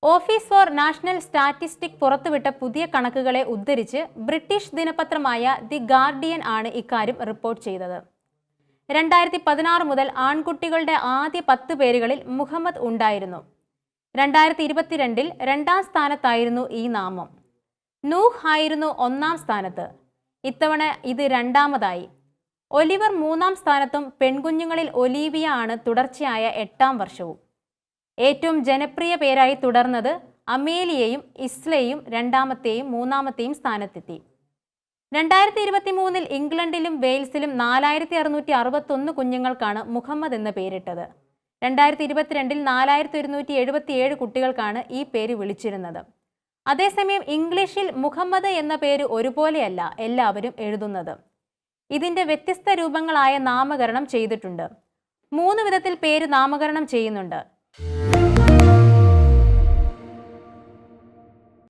Office four national statistics പുറത്തുവിട്ട പുതിയ കണക്കുകളെ ഉദ്ധരിച്ച് ബ്രിട്ടീഷ് ദിനപത്രമായ ദി ഗാർഡിയൻ ആണ് ഇക്കാര്യം റിപ്പോർട്ട് ചെയ്തത്. 2016 മുതൽ ആൺകുട്ടികളുടെ ആദ്യ 10 പേരുകളിൽ മുഹമ്മദ് ഉണ്ടായിരുന്നു. 2022-ൽ 2ാം സ്ഥാനത്തായിരുന്നു ഈ നാമം. നൂഹ് ആയിരുന്നു 1ാം സ്ഥാനത്ത്. ഇത്തവണ ഇത് 2ാമതായി. ഒലിവർ 3ാം സ്ഥാനത്തും പെൺകുഞ്ഞുങ്ങളിൽ ഒലീവിയ ആണ് തുടർച്ചയായ 8ാം വർഷവും. ഏറ്റവും ജനപ്രിയ പേരായി തുടർന്നത് അമേലിയയും ഇസ്ലയും 2ാമത്തെയും 3ാമത്തെയും സ്ഥാനത്തെത്തി. 2023-ൽ ഇംഗ്ലണ്ടിലും വെയിൽസിലും 4661 കുഞ്ഞുങ്ങൾക്കാണ് മുഹമ്മദ് എന്ന പേരിട്ടത്. 2022-ൽ 4177 കുട്ടികൾക്കാണ് ഈ പേര് വിളിച്ചിരുന്നത്. അതേസമയം ഇംഗ്ലീഷിൽ മുഹമ്മദ് എന്ന പേര് ഒരുപോലെയല്ല എല്ലാവരും എഴുതുന്നത്. ഇതിന്റെ വ്യത്യസ്ത രൂപങ്ങളായ നാമകരണം ചെയ്തിട്ടുണ്ട്. 3 വിധത്തിൽ പേര് നാമകരണം ചെയ്യുന്നുണ്ട്.